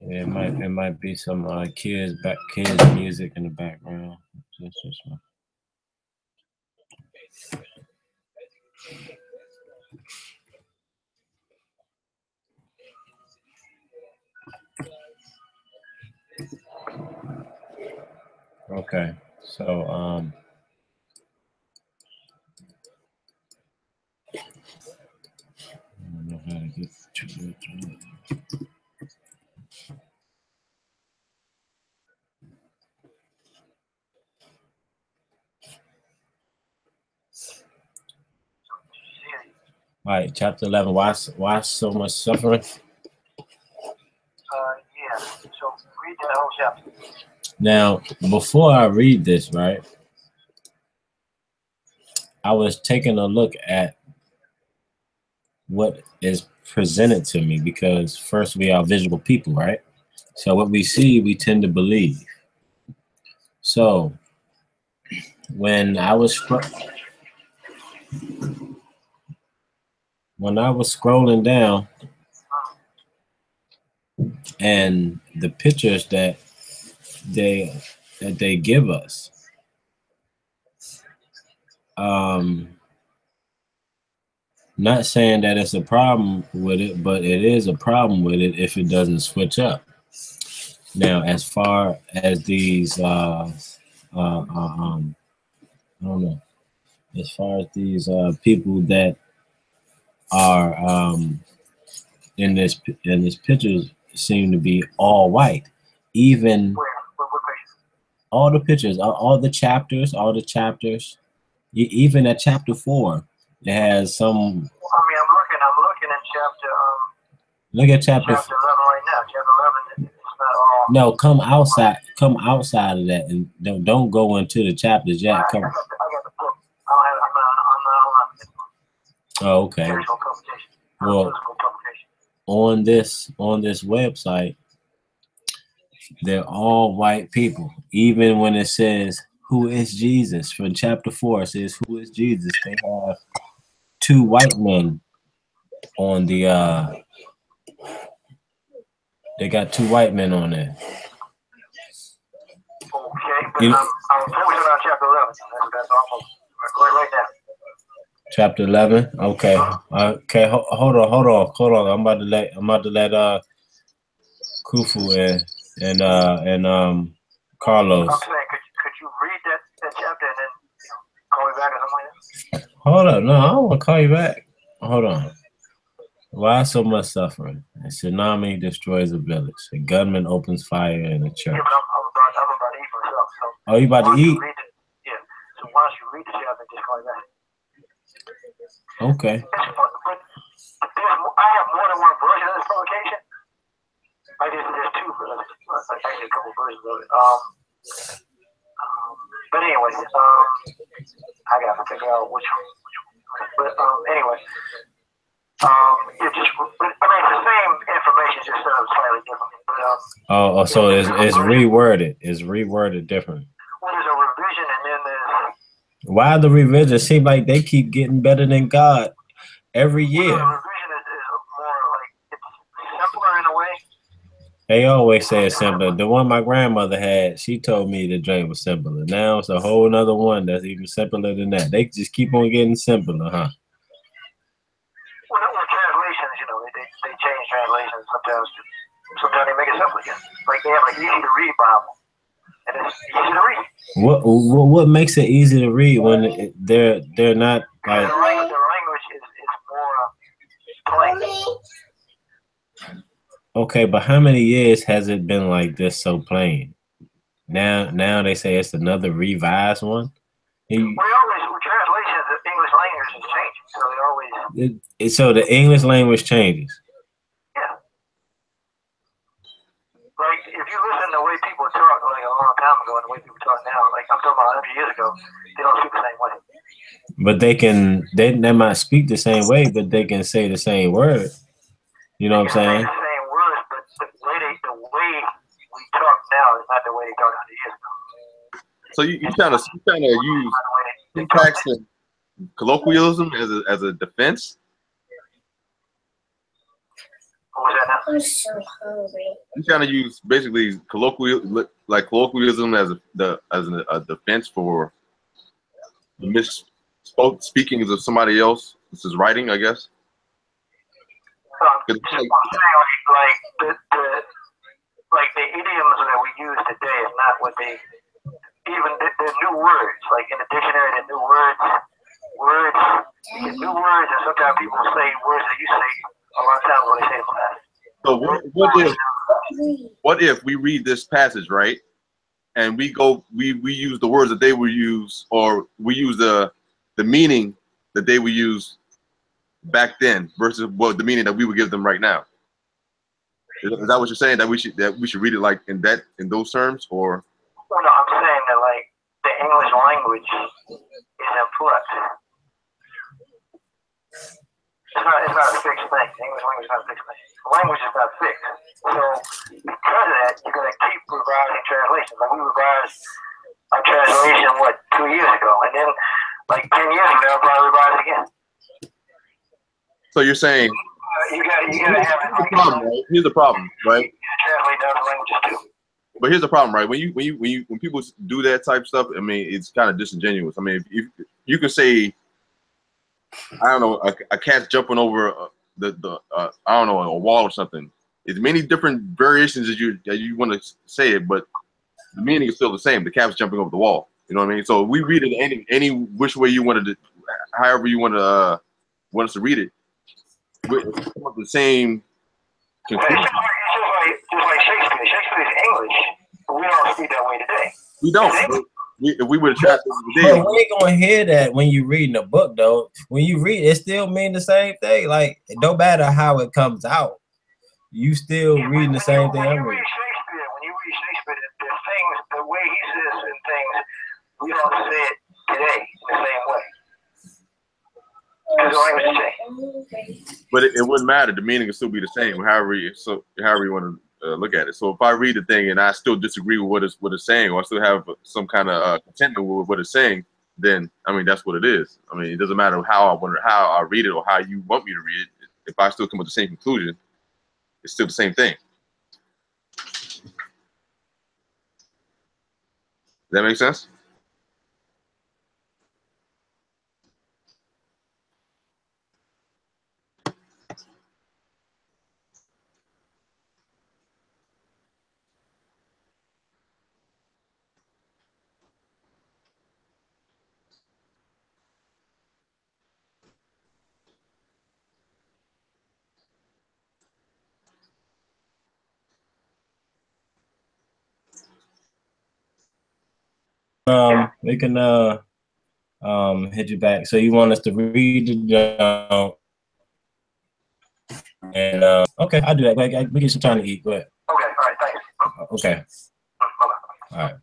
Yeah, it might be some kids music in the background. Just okay, so I don't know how to get to it. All right, chapter 11. Why so much suffering? Yeah. So read that whole chapter. Now, before I read this, right, I was taking a look at what is presented to me, because first, we are visual people, right? So what we see, we tend to believe. So when I was scrolling down, and the pictures that they give us, not saying that it's a problem with it, but it is a problem with it if it doesn't switch up. Now, as far as these, I don't know, as far as these people that are in this pictures seem to be all white, even all the pictures, all the chapters, even at chapter 4, it has some. I mean, I'm looking at chapter. Look at chapter 11 right now. Chapter 11 is not all. No, come outside of that, and don't go into the chapters yet. I got the book. I'm not. Oh, okay. Well, on this website, they're all white people. Even when it says who is Jesus from chapter 4, it says who is Jesus. They have 2 white men on the. They got 2 white men on there. Okay, but I'm focusing on chapter 11. That's almost right now. Chapter 11. Okay. Okay. Hold on. I'm about to let Kufu and Carlos. I'm saying, could you read that chapter and then call me back or something like that? Hold up. No, I don't want to call you back. Hold on. Why so much suffering? A tsunami destroys a village. A gunman opens fire in a church. Yeah, but I'm about to eat myself. So oh, you about to eat? Yeah. So why don't you read the chapter and just call me back? Okay. But I have more than one version of this publication. There's 2 versions. Actually, a couple versions of it. But anyway, I gotta figure out which one. But anyway, it's the same information, just slightly different. But so it's reworded. It's reworded different. Well, there's a revision, and then there's. Why the revision? Seem like they keep getting better than God every year. Well, the revision is more like it's simpler in a way. They always say it's simpler. The one my grandmother had, she told me the drink was simpler. Now it's a whole nother one that's even simpler than that. They just keep on getting simpler, huh? Well, translations, they change translations sometimes. Sometimes they make it simple again. Like they have an easy to read Bible, and it's easy to read. What makes it easy to read when they're not like the language is more plain. Okay, but how many years has it been like this so plain? Now they say it's another revised one. With translations, the English language is changing, so they always. So the English language changes. Yeah. Like if you listen to the way people talk, like a long time ago, and the way people talk now, like I'm talking about 100 years ago, they don't speak the same way. But they might speak the same way, but they can say the same word. You know what I'm saying? Say the same words, but the way we talk now is not the way they talked 100 years ago. So you trying to use syntax and colloquialism as a defense? What's that now? I'm so hungry. You kind of use basically colloquialism as a defense for the speakings of somebody else. This is writing, I guess. I'm saying like the idioms that we use today is not what they even the new words. Like in the dictionary, the new words, the new words, and sometimes people say words that you say a lot of times when they say in class. So what if we read this passage, right, and we use the words that they would use, or we use the meaning that they would use back then versus what the meaning that we would give them right now? Is that what you're saying? That we should read it like in those terms, or? Well, no, I'm saying that like the English language is in flux. It's not a fixed thing. The English language is not a fixed thing. The language is not fixed. So because of that, you're gonna keep revising translations. Like we revised our translation 2 years ago, and then like 10 years from now, we'll probably revise it again. So you're saying you gotta have it. Here's the problem, right? Here's the problem, right? Translate other languages too. But here's the problem, right? When people do that type of stuff, I mean, it's kind of disingenuous. I mean, if you could say, I don't know, a cat's jumping over I don't know, a wall or something. There's many different variations that you want to say it, but the meaning is still the same. The cat's jumping over the wall. You know what I mean? So we read it any which way you wanted to, however you want us to read it. With the same conclusion. Just like Shakespeare. Shakespeare is English, but we don't speak that way today. We don't. If we would have tried today, we ain't gonna hear that when you reading a book, though. When you read, it still mean the same thing. Like it don't matter how it comes out, you still reading the same thing. When you read Shakespeare, there's things, the way he says certain things, we don't say it today in the same way. But it wouldn't matter. The meaning would still be the same, however you want to look at it. So if I read the thing and I still disagree with what it's saying, or I still have some kind of contentment with what it's saying, then I mean that's what it is. I mean it doesn't matter how I read it or how you want me to read it. If I still come with the same conclusion, it's still the same thing. Does that make sense? We can hit you back. So you want us to read it down, and okay, I'll do that. We get some time to eat. Go ahead. Okay, all right, thanks. Okay. All right.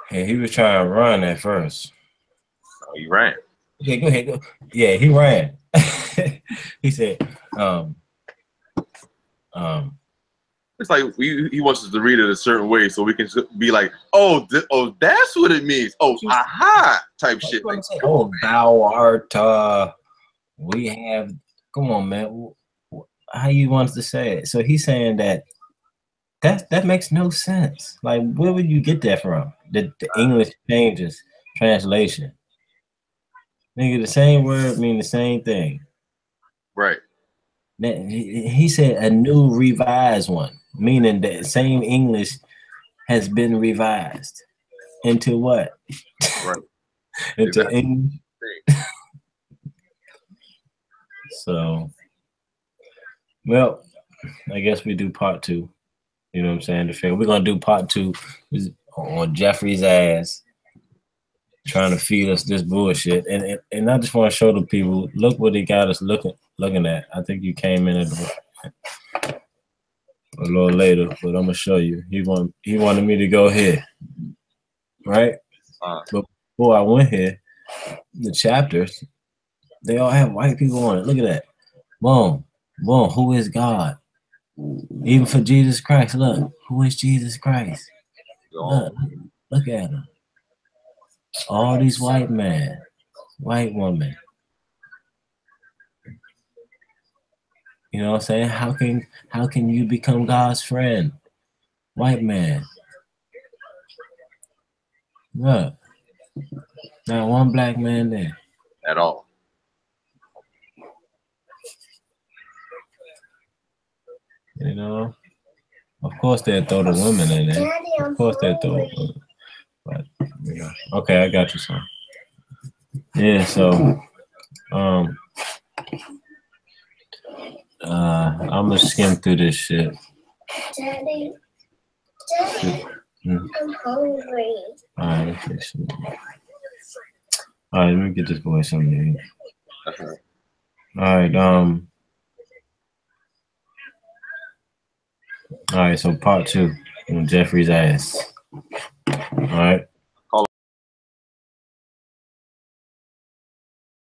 Hey, he was trying to run at first. Oh, he ran. Okay, go ahead. Yeah, he ran. He said, It's like he wants us to read it a certain way so we can be like, oh, that's what it means. Oh, aha, type shit. Like, oh, thou art. We have. Come on, man. How you want us to say it? So he's saying that makes no sense. Like, where would you get that from? The English changes translation. Nigga, the same word mean the same thing. Right. He said a new revised one, meaning that same English has been revised into what? Right. Into English. So, well, I guess we do part 2. You know what I'm saying? The film. We're gonna do part 2 on Jeffrey's ass, trying to feed us this bullshit. And I just want to show the people, look what he got us looking at. I think you came in a little later, but I'm gonna show you. He wanted me to go here, right? But before I went here, the chapters, they all have white people on it. Look at that. Boom, boom. Who is God? Even for Jesus Christ, look. Who is Jesus Christ? Look at him. All these white men, white women. You know what I'm saying? How can you become God's friend? White man. Look. Not one black man there. At all. You know? Of course they'll throw the women in there. Of course they'll throw the women. But, you know. Okay, I got you, son. Yeah, so I'm gonna skim through this shit. Daddy, Mm. I'm hungry. All right, let me get this boy something to eat. All right, so part 2 on Jeffrey's ass. All right.